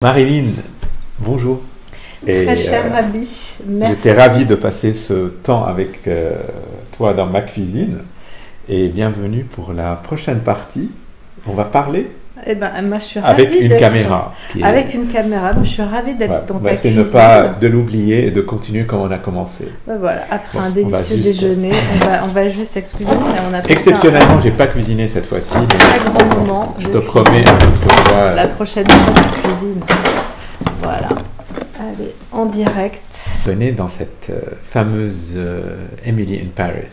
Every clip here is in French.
Marilyn, bonjour. Très cher Rabi, merci. J'étais ravi de passer ce temps avec toi dans ma cuisine et bienvenue pour la prochaine partie. On va parler moi, je suis ravie avec une caméra. Avec une caméra, je suis ravie d'être dans ta cuisine. C'est ne pas de l'oublier et de continuer comme on a commencé. Voilà, après un délicieux déjeuner, on va juste, excusez-moi, on a exceptionnellement, j'ai pas cuisiné cette fois-ci. Très grand moment. Je te promets une autre fois. La prochaine fois, tu cuisines. Voilà. Allez, en direct. Venez dans cette fameuse Emily in Paris.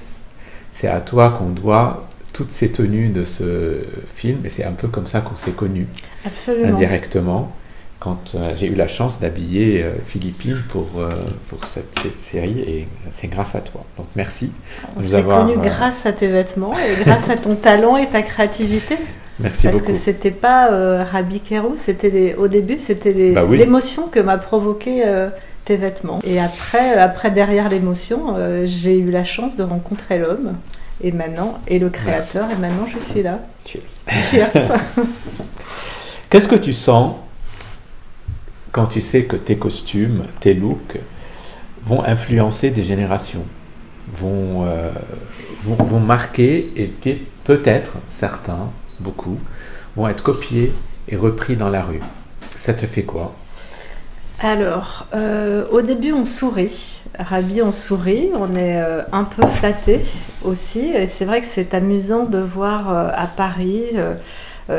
C'est à toi qu'on doit toutes ces tenues de ce film, et c'est un peu comme ça qu'on s'est connus. Absolument. Indirectement, quand j'ai eu la chance d'habiller Philippine pour cette série, et c'est grâce à toi. Donc merci. On s'est connus grâce à tes vêtements, et grâce à ton talent et ta créativité. Merci beaucoup. Parce que c'était pas Rabi Kérou, au début, c'était l'émotion que m'a provoqué tes vêtements. Et après derrière l'émotion, j'ai eu la chance de rencontrer l'homme. Et le créateur, merci. Et maintenant je suis là. Cheers. Cheers. Qu'est-ce que tu sens quand tu sais que tes costumes, tes looks vont influencer des générations, vont marquer, et peut-être certains, beaucoup, vont être copiés et repris dans la rue? Ça te fait quoi? Alors, au début on sourit. Rabi, on sourit, on est un peu flatté aussi, et c'est vrai que c'est amusant de voir à Paris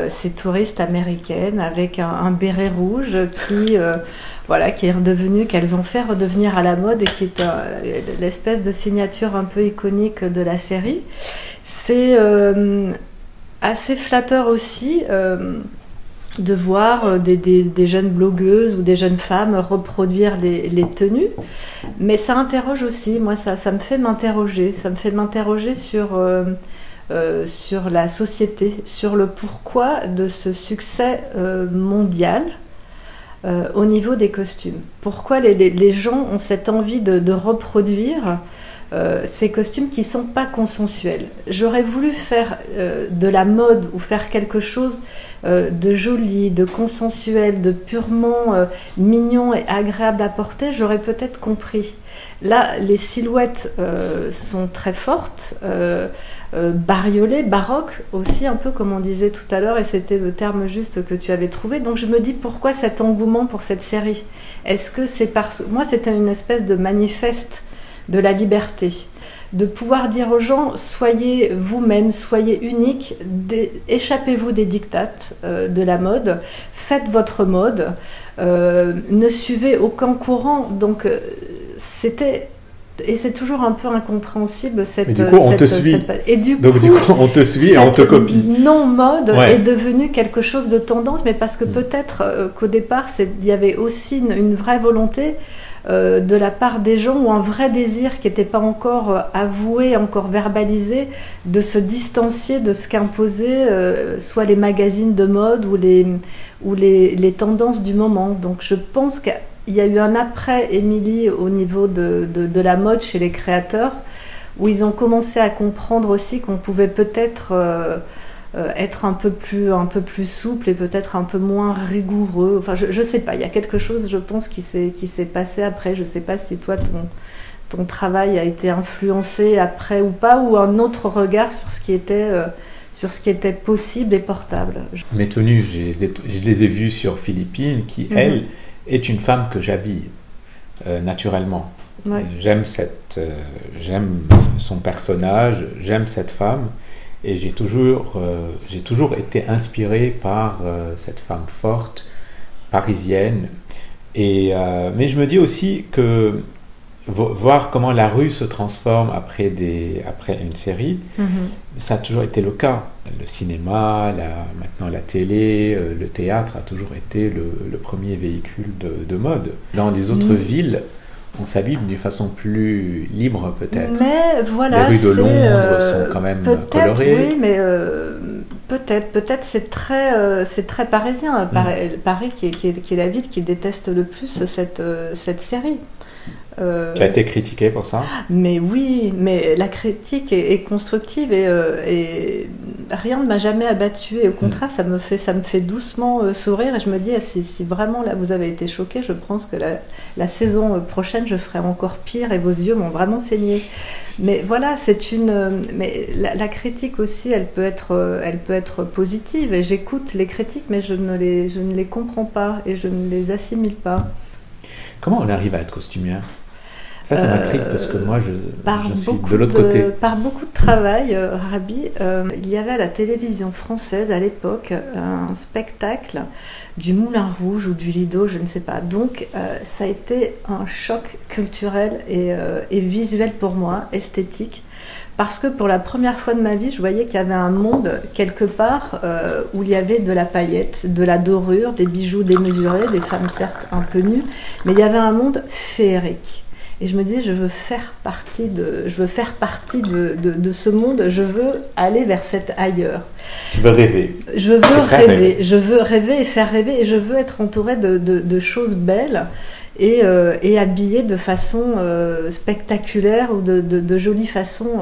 ces touristes américaines avec un béret rouge qui est redevenu, qu'elles ont fait redevenir à la mode et qui est l'espèce de signature un peu iconique de la série. C'est assez flatteur aussi de voir des jeunes blogueuses ou des jeunes femmes reproduire les tenues, mais ça interroge aussi, moi ça me fait m'interroger, sur la société, sur le pourquoi de ce succès mondial au niveau des costumes. Pourquoi les gens ont cette envie de reproduire ces costumes qui ne sont pas consensuels. J'aurais voulu faire de la mode ou faire quelque chose de joli, de consensuel, de purement mignon et agréable à porter, j'aurais peut-être compris. Là, les silhouettes sont très fortes, bariolées, baroques aussi, un peu comme on disait tout à l'heure, et c'était le terme juste que tu avais trouvé. Donc je me dis, pourquoi cet engouement pour cette série? Est-ce que c'est parce... Moi, c'était une espèce de manifeste de la liberté, de pouvoir dire aux gens, soyez vous-même, soyez unique, échappez-vous des dictates de la mode, faites votre mode, ne suivez aucun courant. Donc c'était... Et c'est toujours un peu incompréhensible cette... Mais du coup, on te suit. Et du coup, on te suit et on te copie. Non-mode est devenu quelque chose de tendance, mais parce que peut-être qu'au départ, il y avait aussi une vraie volonté de la part des gens, ou un vrai désir qui n'était pas encore avoué, encore verbalisé, de se distancier de ce qu'imposaient soit les magazines de mode ou les tendances du moment. Donc je pense qu'il y a eu un après Emily au niveau de la mode chez les créateurs, où ils ont commencé à comprendre aussi qu'on pouvait peut-être être un peu plus souple et peut-être un peu moins rigoureux. Enfin, je sais pas, il y a quelque chose, je pense, qui s'est passé après. Je sais pas si toi, ton travail a été influencé après ou pas, ou un autre regard sur ce qui était possible et portable. Mes tenues, je les ai vues sur Philippine, qui, elle, est une femme que j'habille naturellement. Ouais. J'aime son personnage, j'aime cette femme. Et j'ai toujours été inspiré par cette femme forte, parisienne. Mais je me dis aussi que voir comment la rue se transforme après une série, ça a toujours été le cas. Le cinéma, maintenant la télé, le théâtre a toujours été le premier véhicule de mode. Dans les autres villes, on s'habille d'une façon plus libre peut-être. Mais voilà, les rues de Londres sont quand même colorées. Oui, mais peut-être c'est très parisien. Paris qui est la ville qui déteste le plus cette série. Tu as été critiqué pour ça? Mais oui, mais la critique est constructive et rien ne m'a jamais abattue. Et au contraire, ça me fait doucement sourire. Et je me dis, si vraiment là vous avez été choqué, je pense que la saison prochaine, je ferai encore pire et vos yeux vont vraiment saigner. Mais voilà, mais la critique aussi, elle peut être positive. Et j'écoute les critiques, mais je ne les comprends pas et je ne les assimile pas. Comment on arrive à être costumière? Ça m'intrigue parce que moi, je suis de l'autre côté. Par beaucoup de travail, Rabi, il y avait à la télévision française à l'époque un spectacle du Moulin Rouge ou du Lido, je ne sais pas. Donc, ça a été un choc culturel et visuel pour moi, esthétique. Parce que pour la première fois de ma vie, je voyais qu'il y avait un monde quelque part où il y avait de la paillette, de la dorure, des bijoux démesurés, des femmes certes un peu nues, mais il y avait un monde féerique. Et je me disais, je veux faire partie de ce monde, je veux aller vers cet ailleurs. Tu veux rêver. Je veux rêver et faire rêver, et je veux être entourée de choses belles et habillée de façon spectaculaire ou de jolie façon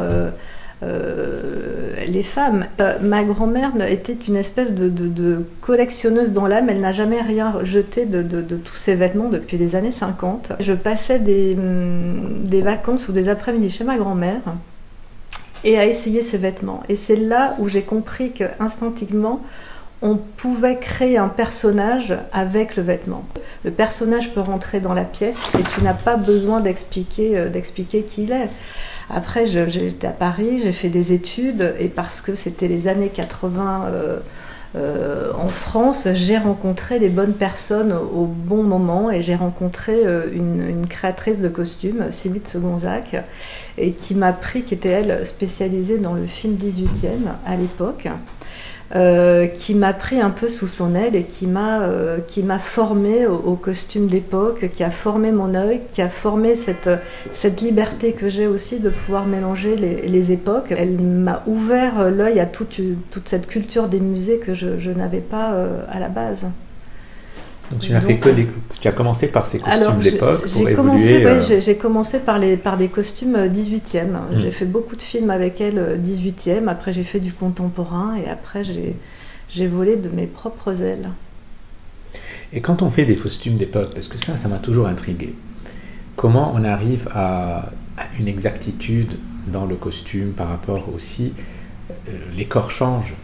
les femmes. Ma grand-mère était une espèce de collectionneuse dans l'âme. Elle n'a jamais rien jeté de tous ses vêtements depuis les années 50. Je passais des vacances ou des après-midi chez ma grand-mère et à essayer ses vêtements. Et c'est là où j'ai compris qu'instinctivement, on pouvait créer un personnage avec le vêtement. Le personnage peut rentrer dans la pièce et tu n'as pas besoin d'expliquer qui il est. Après, j'étais à Paris, j'ai fait des études et parce que c'était les années 80 en France, j'ai rencontré les bonnes personnes au bon moment et j'ai rencontré une créatrice de costumes, Sylvie de Segonzac, et qui m'a pris, qui était elle spécialisée dans le film 18e à l'époque. Qui m'a pris un peu sous son aile et qui m'a formée au costume d'époque, qui a formé mon œil, qui a formé cette liberté que j'ai aussi de pouvoir mélanger les époques. Elle m'a ouvert l'œil à toute cette culture des musées que je n'avais pas à la base. Donc tu as commencé par ces costumes d'époque pour évoluer. J'ai commencé par des costumes 18e. J'ai fait beaucoup de films avec elle 18e. Après j'ai fait du contemporain et après j'ai volé de mes propres ailes. Et quand on fait des costumes d'époque, parce que ça m'a toujours intrigué, comment on arrive à une exactitude dans le costume par rapport aussi, les corps changent,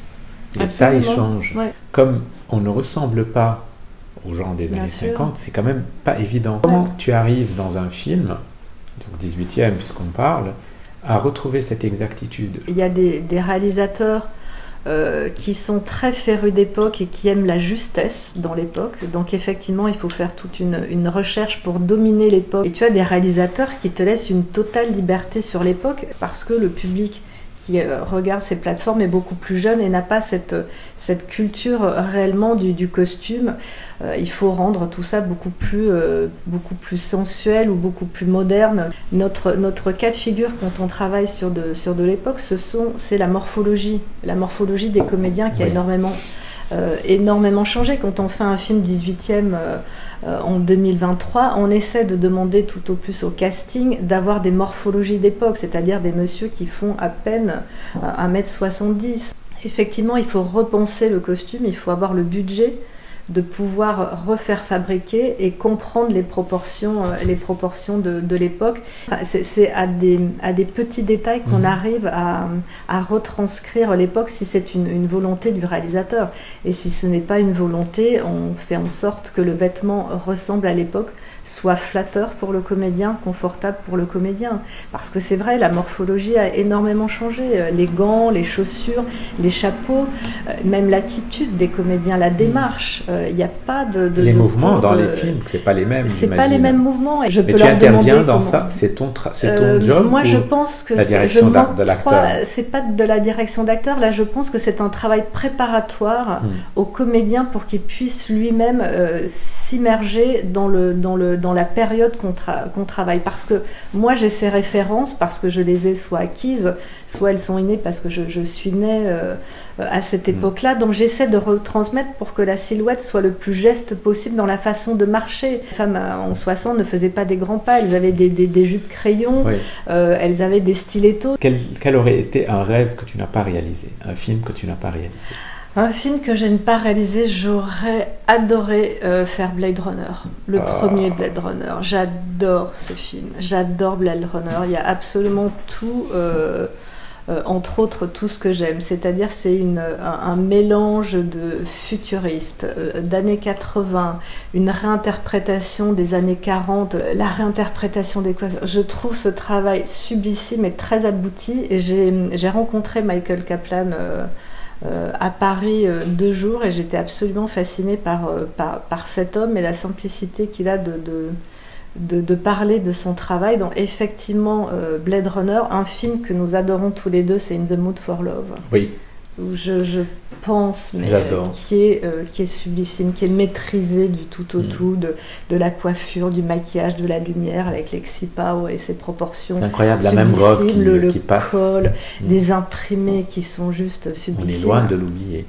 les tailles changent. Ouais. Comme on ne ressemble pas aux gens des années 50, c'est quand même pas évident. Comment tu arrives dans un film, donc 18e puisqu'on parle, à retrouver cette exactitude? Il y a des réalisateurs qui sont très férus d'époque et qui aiment la justesse dans l'époque. Donc effectivement, il faut faire toute une recherche pour dominer l'époque. Et tu as des réalisateurs qui te laissent une totale liberté sur l'époque parce que le public qui regarde ces plateformes est beaucoup plus jeune et n'a pas cette culture réellement du costume. Il faut rendre tout ça beaucoup plus sensuel ou beaucoup plus moderne. Notre cas de figure quand on travaille sur de l'époque, c'est la morphologie des comédiens qui a énormément changé. Quand on fait un film 18e en 2023, on essaie de demander tout au plus au casting d'avoir des morphologies d'époque, c'est-à-dire des messieurs qui font à peine 1m70. Effectivement, il faut repenser le costume, il faut avoir le budget de pouvoir refaire fabriquer et comprendre les proportions de l'époque. Enfin, c'est à des petits détails qu'on arrive à retranscrire l'époque si c'est une volonté du réalisateur. Et si ce n'est pas une volonté, on fait en sorte que le vêtement ressemble à l'époque, soit flatteur pour le comédien, confortable pour le comédien. Parce que c'est vrai, la morphologie a énormément changé. Les gants, les chaussures, les chapeaux, même l'attitude des comédiens, la démarche. Il n'y a pas les mouvements dans les films, c'est pas les mêmes. C'est pas les mêmes mouvements. Et je peux tu interviens dans ça. C'est ton job. Moi, je pense que la direction de l'acteur. C'est pas de la direction d'acteur. Là, je pense que c'est un travail préparatoire au comédien pour qu'il puisse lui-même s'immerger dans la période qu'on travaille. Parce que moi, j'ai ces références parce que je les ai soit acquises, soit elles sont innées parce que je suis née à cette époque-là, donc j'essaie de retransmettre pour que la silhouette soit le plus geste possible dans la façon de marcher. Les femmes en 60 ne faisaient pas des grands pas, elles avaient des jupes crayons, oui. Elles avaient des stilettos. Quel aurait été un rêve que tu n'as pas réalisé, un film que tu n'as pas réalisé? Un film que je n'ai pas réalisé, j'aurais adoré faire Blade Runner, le premier Blade Runner. J'adore ce film, j'adore Blade Runner. Il y a absolument tout, entre autres tout ce que j'aime. C'est-à-dire c'est un mélange de futuriste, d'années 80, une réinterprétation des années 40, la réinterprétation des coiffures. Je trouve ce travail sublissime et très abouti. Et j'ai rencontré Michael Kaplan à Paris 2 jours et j'étais absolument fascinée par cet homme et la simplicité qu'il a de parler de son travail. Donc effectivement Blade Runner, un film que nous adorons tous les deux, c'est In the Mood for Love. Oui. Où je pense, mais qui est sublissime, qui est maîtrisé du tout au tout, de la coiffure, du maquillage, de la lumière, avec Lexipao et ses proportions. C'est incroyable, la même robe qui passe. Col, des imprimés qui sont juste sublissimes. On est loin de l'oublier.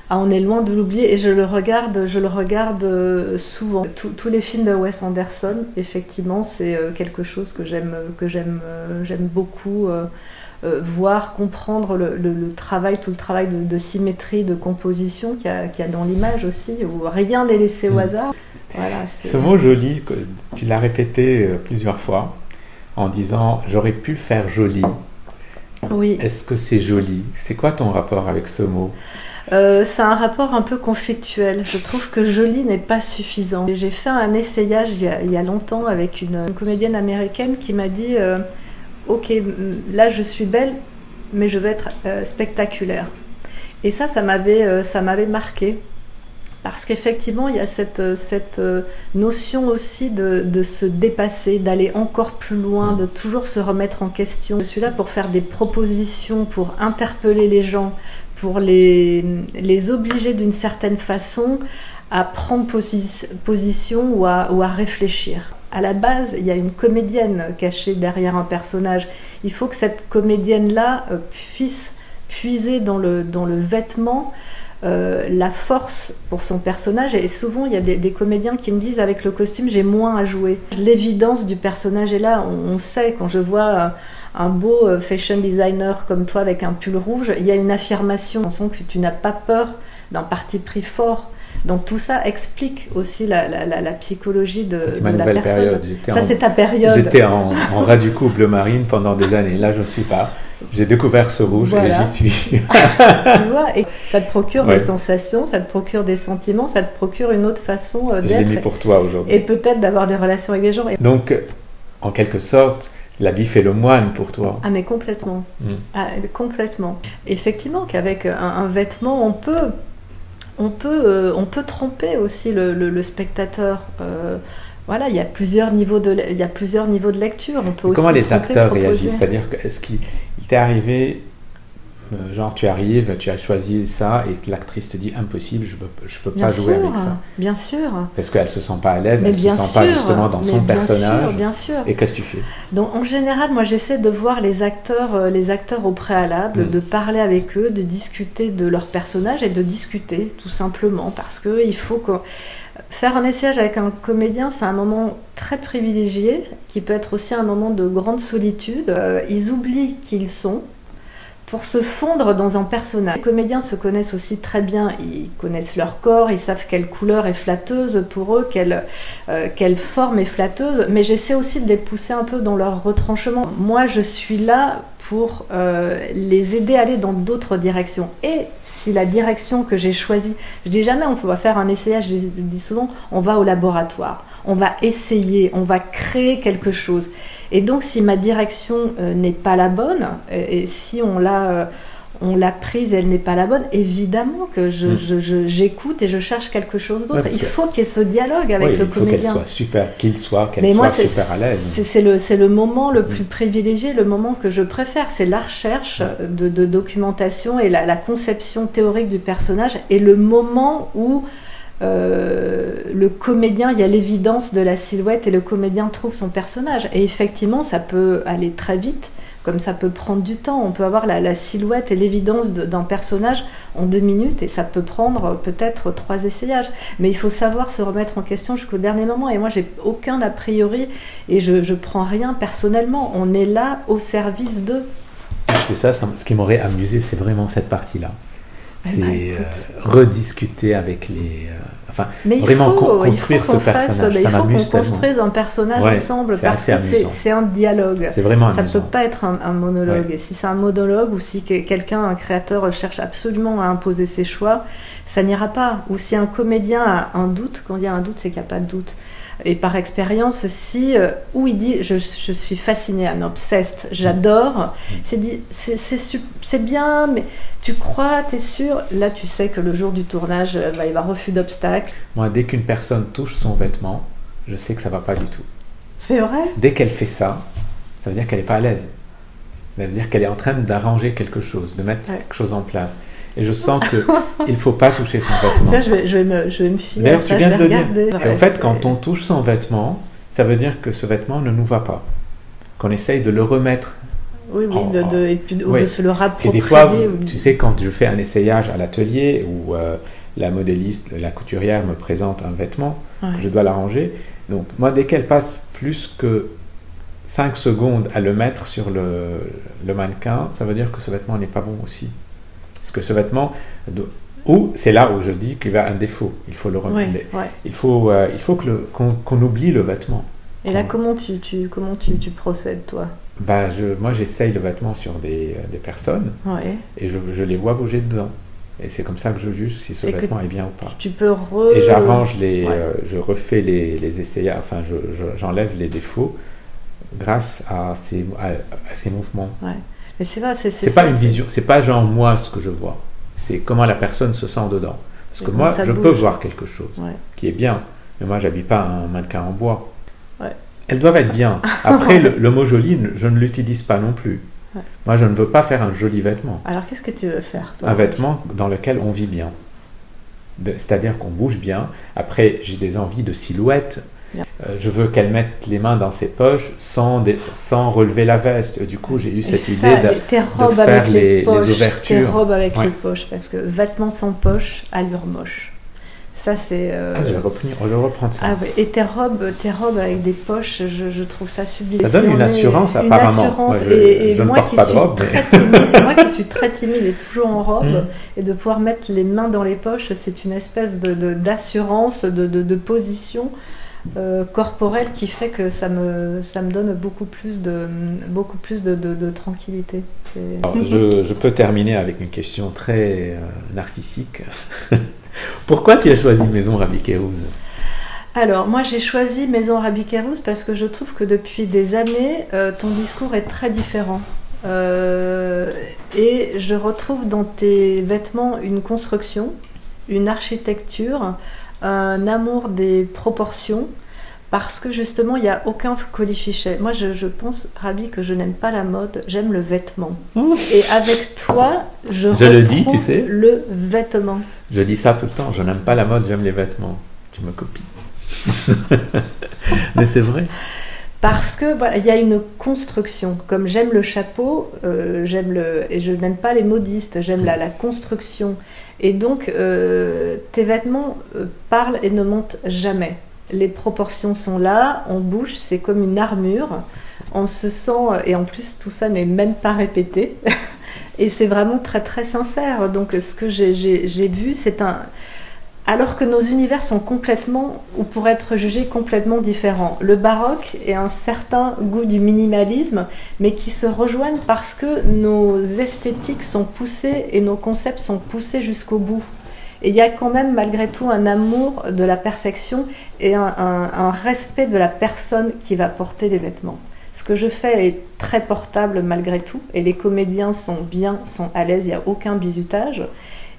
Ah, on est loin de l'oublier et je le regarde souvent. Tous les films de Wes Anderson, effectivement, c'est quelque chose que j'aime beaucoup. Voir, comprendre le travail, tout le travail de symétrie, de composition qu'il y a dans l'image aussi, où rien n'est laissé au hasard. Voilà, ce mot joli, tu l'as répété plusieurs fois en disant « j'aurais pu faire joli ». Oui. Est-ce que c'est joli? C'est quoi ton rapport avec ce mot? C'est un rapport un peu conflictuel. Je trouve que joli n'est pas suffisant. J'ai fait un essayage il y a longtemps avec une comédienne américaine qui m'a dit ok, là je suis belle, mais je veux être spectaculaire. Et ça m'avait marqué. Parce qu'effectivement, il y a cette notion aussi de se dépasser, d'aller encore plus loin, de toujours se remettre en question. Je suis là pour faire des propositions, pour interpeller les gens, pour les obliger d'une certaine façon à prendre position ou à réfléchir. À la base, il y a une comédienne cachée derrière un personnage. Il faut que cette comédienne-là puisse puiser dans le vêtement la force pour son personnage. Et souvent, il y a des comédiens qui me disent, avec le costume, j'ai moins à jouer. L'évidence du personnage est là. On sait, quand je vois un beau fashion designer comme toi avec un pull rouge, il y a une affirmation, que tu n'as pas peur d'un parti pris fort. Donc tout ça explique aussi la psychologie de la personne. Période. Ça, c'est ta période. J'étais en ras du cou bleu marine pendant des années. Là, je ne suis pas. J'ai découvert ce rouge et j'y suis. Tu vois, et ça te procure des sensations, ça te procure des sentiments, ça te procure une autre façon d'être. Je l'ai mis pour toi aujourd'hui. Et peut-être d'avoir des relations avec des gens. Donc, en quelque sorte, l'habit fait le moine pour toi. Ah, mais complètement. Ah, complètement. Effectivement, qu'avec un vêtement, on peut tromper aussi le spectateur. Voilà, il y a plusieurs niveaux de lecture. On peut comment aussi les acteurs réagissent? C'est-à-dire, est-ce qu'il t'est arrivé, genre tu arrives, tu as choisi ça et que l'actrice te dit impossible, je peux pas jouer avec ça. Bien sûr. Parce qu'elle se sent pas à l'aise, elle se sent pas justement dans son personnage. Bien sûr. Et qu'est-ce que tu fais? Donc en général, moi j'essaie de voir les acteurs au préalable, de parler avec eux, de discuter de leur personnage et de discuter tout simplement, parce que il faut que faire un essayage avec un comédien, c'est un moment très privilégié, qui peut être aussi un moment de grande solitude. Ils oublient qui ils sont pour se fondre dans un personnage. Les comédiens se connaissent aussi très bien, ils connaissent leur corps, ils savent quelle couleur est flatteuse pour eux, quelle forme est flatteuse, mais j'essaie aussi de les pousser un peu dans leur retranchement. Moi, je suis là pour les aider à aller dans d'autres directions. Et si la direction que j'ai choisie, je dis jamais on va faire un essayage, je dis souvent on va au laboratoire, on va essayer, on va créer quelque chose. Et donc si ma direction n'est pas la bonne, et si on l'a prise et elle n'est pas la bonne, évidemment que j'écoute et je cherche quelque chose d'autre. Il faut qu'il y ait ce dialogue avec le comédien. Qu'elle soit super à l'aise. C'est le moment le plus privilégié, le moment que je préfère. C'est la recherche de documentation et la conception théorique du personnage et le moment où le comédien, il y a l'évidence de la silhouette et le comédien trouve son personnage. Et effectivement, ça peut aller très vite. comme ça peut prendre du temps. On peut avoir la silhouette et l'évidence d'un personnage en 2 minutes, et ça peut prendre peut-être 3 essayages. Mais il faut savoir se remettre en question jusqu'au dernier moment. Et moi, j'ai aucun a priori, et je prends rien personnellement. On est là au service d'eux. C'est ça, ce qui m'aurait amusé, c'est vraiment cette partie-là. C'est rediscuter avec les... vraiment construire ce personnage. Il faut qu'on construise un personnage ensemble, parce que c'est un dialogue. C'est vraiment ça amusant. Ne peut pas être un monologue. Et si c'est un monologue, ou si quelqu'un, un créateur, cherche absolument à imposer ses choix, ça n'ira pas. Ou si un comédien a un doute, quand il y a un doute, c'est qu'il n'y a pas de doute. Et par expérience, où il dit je suis fasciné, I'm obsessed, j'adore, c'est bien, mais tu crois, t'es sûr, là tu sais que le jour du tournage, il va y avoir refus d'obstacle. Moi, dès qu'une personne touche son vêtement, je sais que ça va pas du tout. C'est vrai? Dès qu'elle fait ça, ça veut dire qu'elle est pas à l'aise. Ça veut dire qu'elle est en train d'arranger quelque chose, de mettre quelque chose en place. Et je sens qu'il ne faut pas toucher son vêtement. Tiens, je vais me fier. D'ailleurs, tu viens de le dire. Et en fait, quand on touche son vêtement, ça veut dire que ce vêtement ne nous va pas. Qu'on essaye de le remettre. Oui, et puis de se le rapproprier. Et des fois, tu sais, quand je fais un essayage à l'atelier où la modéliste, la couturière me présente un vêtement, je dois l'arranger. Donc, moi, dès qu'elle passe plus que 5 secondes à le mettre sur le mannequin, ça veut dire que ce vêtement n'est pas bon aussi. Parce que ce vêtement, c'est là où je dis qu'il y a un défaut. Il faut le remettre. Il faut qu'on oublie le vêtement. Et là, comment tu procèdes, toi? Moi, j'essaye le vêtement sur des personnes et je les vois bouger dedans. Et c'est comme ça que je juge si ce vêtement est bien ou pas. Tu peux Et j'arrange je refais les essayages, j'enlève les défauts grâce à ces mouvements. Mais c'est pas une vision, c'est pas genre moi ce que je vois, c'est comment la personne se sent dedans. Parce que moi, je peux voir quelque chose qui est bien, mais moi, j'habille pas un mannequin en bois. Elles doivent être bien. Après, le mot joli, je ne l'utilise pas non plus. Moi, je ne veux pas faire un joli vêtement. Alors, qu'est-ce que tu veux faire, toi? Un vêtement dans lequel on vit bien. C'est-à-dire qu'on bouge bien. Après, j'ai des envies de silhouette. Je veux qu'elle mette les mains dans ses poches sans relever la veste. Du coup, j'ai eu cette idée de faire les ouvertures. Tes robes avec les poches, parce que vêtements sans poche, allure moche. Ça, c'est... je reprends ça. Et tes robes avec des poches, je trouve ça sublime. Ça donne une assurance, apparemment. Je ne porte pas de robe. Moi qui suis très timide et toujours en robe, et de pouvoir mettre les mains dans les poches, c'est une espèce d'assurance, de position corporelle qui fait que ça me donne beaucoup plus de tranquillité. Alors, je peux terminer avec une question très narcissique. Pourquoi tu as choisi Maison Rabie Kérouz? Alors, moi j'ai choisi Maison Rabie Kérouz parce que je trouve que depuis des années, ton discours est très différent. Et je retrouve dans tes vêtements une construction, une architecture, un amour des proportions, parce que justement il n'y a aucun colifichet. Moi je pense, Rabie, que je n'aime pas la mode, j'aime le vêtement. Et avec toi, je retrouve le dis, tu sais. Le vêtement. Je dis ça tout le temps, je n'aime pas la mode, j'aime les vêtements. Tu me copies. Mais c'est vrai. Parce que il y a une construction. Comme j'aime le chapeau, et je n'aime pas les modistes, j'aime la construction. Et donc, tes vêtements parlent et ne montent jamais. Les proportions sont là, on bouge, c'est comme une armure. On se sent, et en plus, tout ça n'est même pas répété. Et c'est vraiment très très sincère. Donc, ce que j'ai vu, c'est un... Alors que nos univers sont complètement, ou pourraient être jugés complètement différents. Le baroque et un certain goût du minimalisme, mais qui se rejoignent parce que nos esthétiques sont poussées et nos concepts sont poussés jusqu'au bout. Et il y a quand même malgré tout un amour de la perfection et un respect de la personne qui va porter les vêtements. Ce que je fais est très portable malgré tout, et les comédiens sont à l'aise, il n'y a aucun bizutage.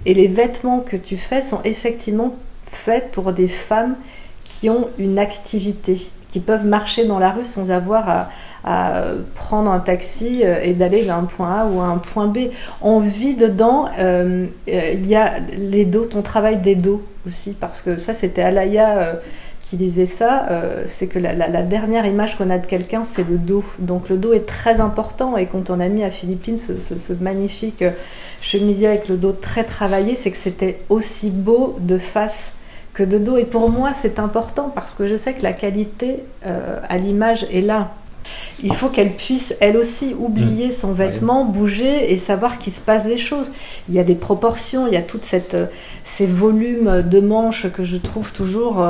Et les vêtements que tu fais sont effectivement faits pour des femmes qui ont une activité, qui peuvent marcher dans la rue sans avoir à prendre un taxi et d'aller vers un point A ou à un point B. On vit dedans, il y a les dos, ton travail des dos aussi, parce que ça c'était Alaya qui disait ça, c'est que la dernière image qu'on a de quelqu'un, c'est le dos. Donc le dos est très important, et quand on a mis à Philippines ce magnifique chemisier avec le dos très travaillé, c'est que c'était aussi beau de face que de dos. Et pour moi, c'est important parce que je sais que la qualité à l'image est là. Il faut qu'elle puisse, elle aussi, oublier son vêtement, bouger et savoir qu'il se passe des choses. Il y a des proportions, il y a toutes ces volumes de manches que je trouve toujours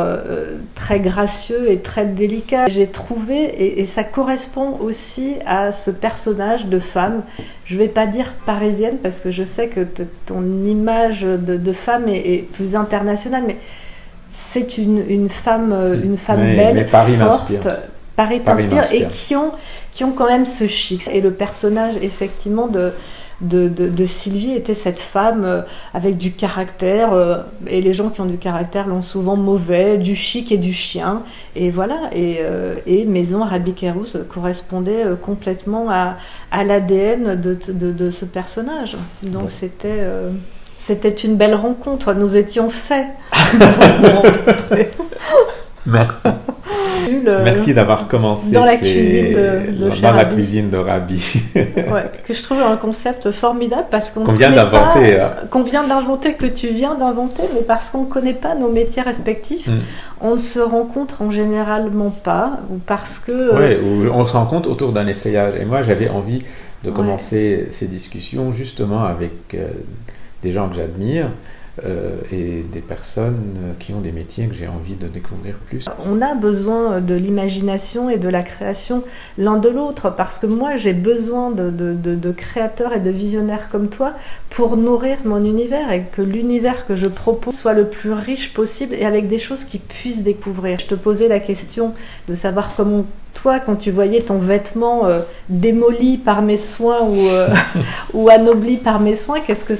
très gracieux et très délicats. J'ai trouvé, et ça correspond aussi à ce personnage de femme, je ne vais pas dire parisienne parce que je sais que ton image de femme est plus internationale, mais c'est une femme belle, mais Paris forte. Paris t'inspire, et qui ont quand même ce chic. Et le personnage, effectivement, de Sylvie était cette femme avec du caractère, et les gens qui ont du caractère l'ont souvent mauvais, du chic et du chien. Et voilà, et Maison Rabi Kairouz correspondait complètement à l'ADN de ce personnage. Donc c'était une belle rencontre. Nous étions faits pour nous rencontrer. Merci. Merci d'avoir commencé dans la cuisine dans la cuisine de Rabi. Que je trouve un concept formidable parce qu'on vient d'inventer. Qu'on vient d'inventer, que tu viens d'inventer, mais parce qu'on ne connaît pas nos métiers respectifs, on ne se rencontre en généralement pas, ou parce que... Oui, on se rencontre autour d'un essayage. Et moi, j'avais envie de commencer ces discussions justement avec des gens que j'admire, et des personnes qui ont des métiers que j'ai envie de découvrir plus. On a besoin de l'imagination et de la création l'un de l'autre, parce que moi j'ai besoin de créateurs et de visionnaires comme toi pour nourrir mon univers, et que l'univers que je propose soit le plus riche possible et avec des choses qu'ils puissent découvrir. Je te posais la question de savoir comment toi, quand tu voyais ton vêtement démoli par mes soins ou anobli par mes soins, qu'est-ce que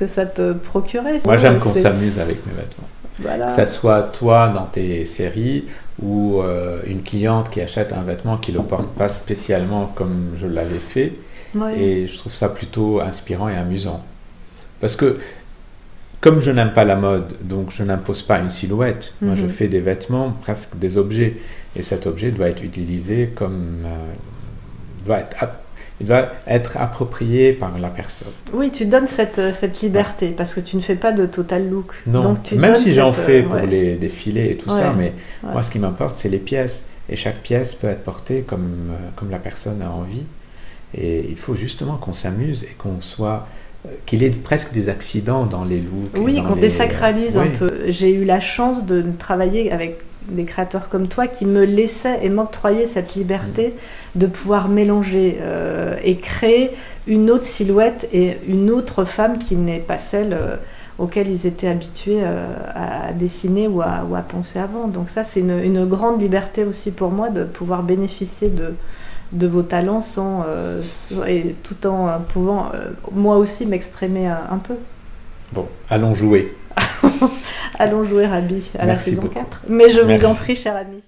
ça te procurait? Moi, j'aime qu'on s'amuse avec mes vêtements. Voilà. Que ça soit toi dans tes séries ou une cliente qui achète un vêtement qui ne le porte pas spécialement comme je l'avais fait. Et je trouve ça plutôt inspirant et amusant. Parce que comme je n'aime pas la mode, donc je n'impose pas une silhouette. Moi, je fais des vêtements, presque des objets. Et cet objet doit être utilisé comme... il doit être approprié par la personne. Oui, tu donnes cette liberté, parce que tu ne fais pas de total look. Non, donc même si j'en fais pour les défilés et tout ça, mais moi, ce qui m'importe, c'est les pièces. Et chaque pièce peut être portée comme la personne a envie. Et il faut justement qu'on s'amuse et qu'on soit... qu'il y ait presque des accidents dans les looks. Oui, qu'on désacralise un peu. J'ai eu la chance de travailler avec des créateurs comme toi qui me laissaient et m'octroyaient cette liberté de pouvoir mélanger et créer une autre silhouette et une autre femme qui n'est pas celle auxquelles ils étaient habitués à dessiner ou à penser avant. Donc ça, c'est une grande liberté aussi pour moi de pouvoir bénéficier de vos talents et tout en pouvant moi aussi m'exprimer un peu. Bon, allons jouer. Allons jouer, Rabi, à la saison beaucoup. 4. Mais je vous en prie, cher ami.